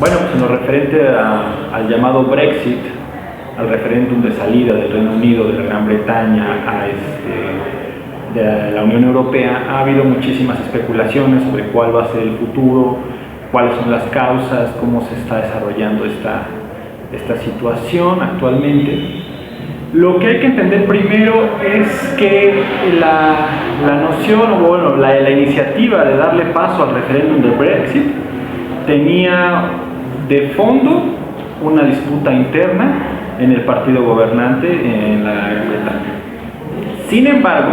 Bueno, pues en lo referente al llamado Brexit, al referéndum de salida del Reino Unido, de la Gran Bretaña, de la Unión Europea, ha habido muchísimas especulaciones sobre cuál va a ser el futuro, cuáles son las causas, cómo se está desarrollando esta situación actualmente. Lo que hay que entender primero es que la noción, o bueno, la iniciativa de darle paso al referéndum del Brexit tenía de fondo una disputa interna en el partido gobernante en la Gran Bretaña. Sin embargo,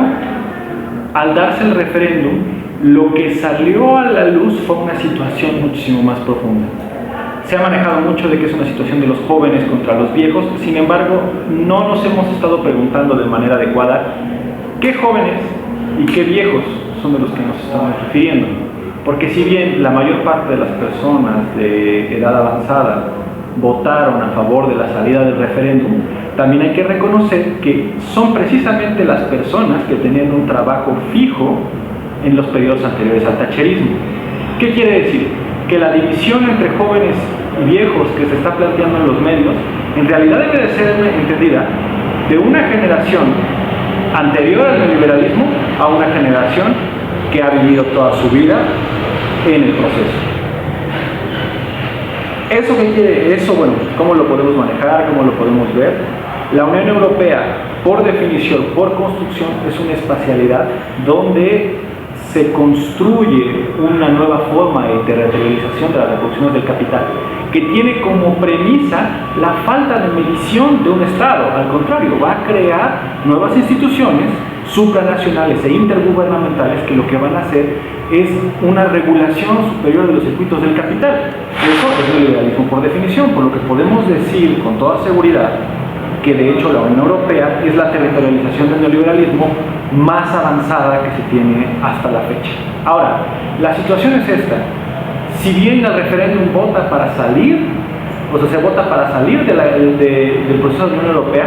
al darse el referéndum, lo que salió a la luz fue una situación muchísimo más profunda. Se ha manejado mucho de que es una situación de los jóvenes contra los viejos, sin embargo, no nos hemos estado preguntando de manera adecuada qué jóvenes y qué viejos son de los que nos estamos refiriendo. Porque si bien la mayor parte de las personas de edad avanzada votaron a favor de la salida del referéndum, también hay que reconocer que son precisamente las personas que tenían un trabajo fijo en los periodos anteriores al thatcherismo. ¿Qué quiere decir? Que la división entre jóvenes y viejos que se está planteando en los medios, en realidad debe de ser entendida de una generación anterior al neoliberalismo a una generación que ha vivido toda su vida en el proceso. Eso, bueno, ¿cómo lo podemos manejar? ¿Cómo lo podemos ver? La Unión Europea, por definición, por construcción, es una espacialidad donde se construye una nueva forma de territorialización de las reproducciones del capital, que tiene como premisa la falta de medición de un Estado. Al contrario, va a crear nuevas instituciones supranacionales e intergubernamentales que lo que van a hacer es una regulación superior de los circuitos del capital. Eso es el liberalismo por definición, por lo que podemos decir con toda seguridad que de hecho la Unión Europea es la territorialización del neoliberalismo más avanzada que se tiene hasta la fecha. Ahora, la situación es esta: si bien el referéndum vota para salir, o sea, se vota para salir del proceso de la Unión Europea,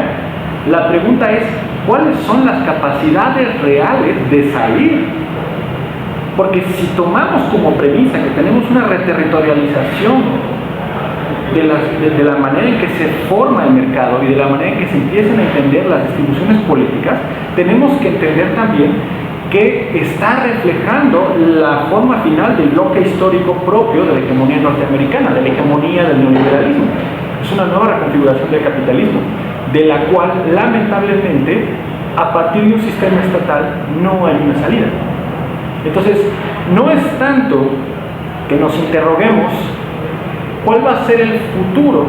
la pregunta es, ¿cuáles son las capacidades reales de salir? Porque si tomamos como premisa que tenemos una reterritorialización de la manera en que se forma el mercado y de la manera en que se empiezan a entender las distribuciones políticas, tenemos que entender también que está reflejando la forma final del bloque histórico propio de la hegemonía norteamericana, de la hegemonía del neoliberalismo. Es una nueva reconfiguración del capitalismo, de la cual lamentablemente a partir de un sistema estatal no hay una salida. Entonces, no es tanto que nos interroguemos cuál va a ser el futuro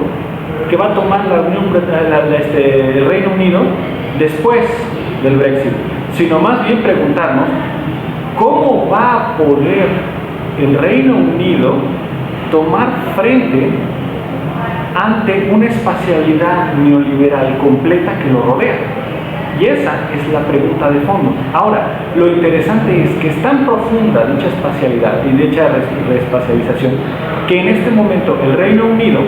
que va a tomar el Reino Unido después del Brexit, sino más bien preguntarnos cómo va a poder el Reino Unido tomar frente ante una espacialidad neoliberal completa que lo rodea. Y esa es la pregunta de fondo. Ahora, lo interesante es que es tan profunda dicha espacialidad y dicha reespacialización que en este momento el Reino Unido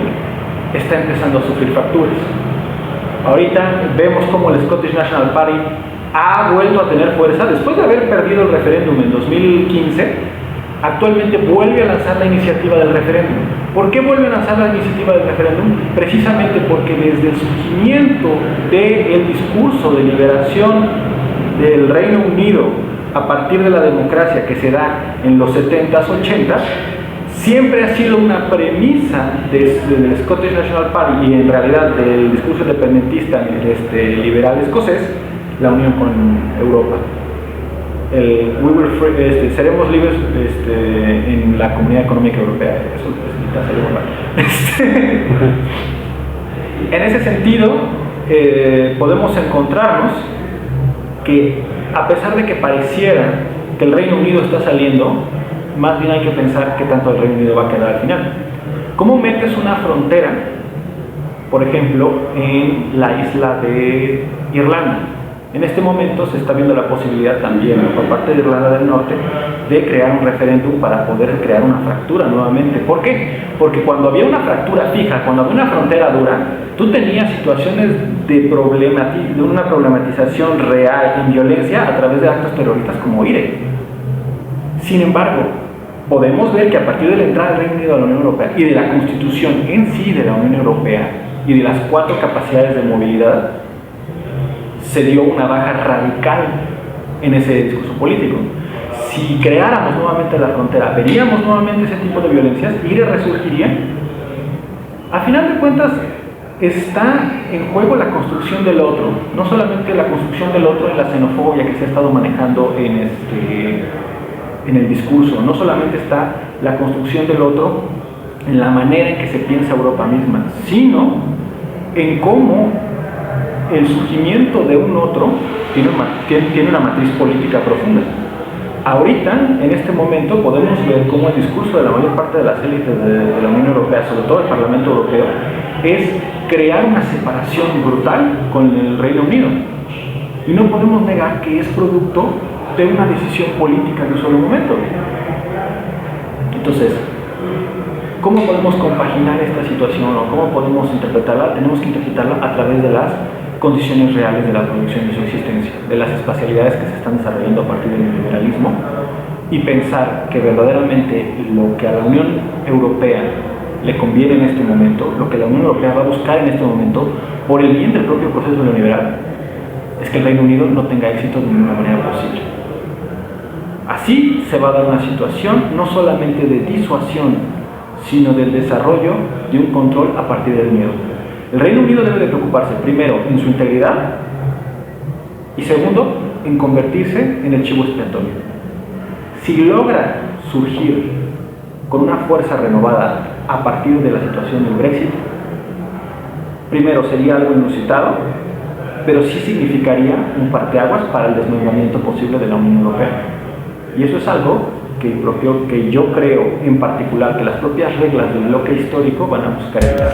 está empezando a sufrir fracturas. Ahorita vemos cómo el Scottish National Party ha vuelto a tener fuerza después de haber perdido el referéndum en 2015. Actualmente vuelve a lanzar la iniciativa del referéndum. ¿Por qué vuelve a lanzar la iniciativa del referéndum? Precisamente porque desde el surgimiento del discurso de liberación del Reino Unido a partir de la democracia que se da en los 70s, 80s, siempre ha sido una premisa del Scottish National Party y en realidad del discurso independentista liberal escocés, la unión con Europa. Seremos libres en la Comunidad Económica Europea. Eso en ese sentido, podemos encontrarnos que a pesar de que pareciera que el Reino Unido está saliendo, más bien hay que pensar qué tanto el Reino Unido va a quedar al final. ¿Cómo metes una frontera, por ejemplo, en la isla de Irlanda? En este momento se está viendo la posibilidad también por parte de Irlanda del Norte de crear un referéndum para poder crear una fractura nuevamente. ¿Por qué? Porque cuando había una fractura fija, cuando había una frontera dura, tú tenías situaciones de una problematización real en violencia a través de actos terroristas como IRE. Sin embargo, podemos ver que a partir de la entrada del Reino Unido a la Unión Europea y de la Constitución en sí de la Unión Europea y de las 4 capacidades de movilidad, se dio una baja radical en ese discurso político. Si creáramos nuevamente la frontera, veríamos nuevamente ese tipo de violencias y resurgirían. A final de cuentas, está en juego la construcción del otro, no solamente la construcción del otro en la xenofobia que se ha estado manejando en el discurso, no solamente está la construcción del otro en la manera en que se piensa Europa misma, sino en cómo el surgimiento de un otro tiene una matriz política profunda. Ahorita, en este momento, podemos ver cómo el discurso de la mayor parte de las élites de la Unión Europea, sobre todo el Parlamento Europeo, es crear una separación brutal con el Reino Unido. Y no podemos negar que es producto de una decisión política de un solo momento. Entonces, ¿cómo podemos compaginar esta situación o cómo podemos interpretarla? Tenemos que interpretarla a través de las condiciones reales de la producción y su existencia, de las espacialidades que se están desarrollando a partir del neoliberalismo, y pensar que verdaderamente lo que a la Unión Europea le conviene en este momento, lo que la Unión Europea va a buscar en este momento, por el bien del propio proceso neoliberal, es que el Reino Unido no tenga éxito de ninguna manera posible. Así se va a dar una situación no solamente de disuasión, sino del desarrollo de un control a partir del miedo. El Reino Unido debe de preocuparse, primero, en su integridad y segundo, en convertirse en el chivo expiatorio. Si logra surgir con una fuerza renovada a partir de la situación del Brexit, primero sería algo inusitado, pero sí significaría un parteaguas para el desnucleamiento posible de la Unión Europea. Y eso es algo que yo creo en particular que las propias reglas del bloque histórico van a buscar evitar.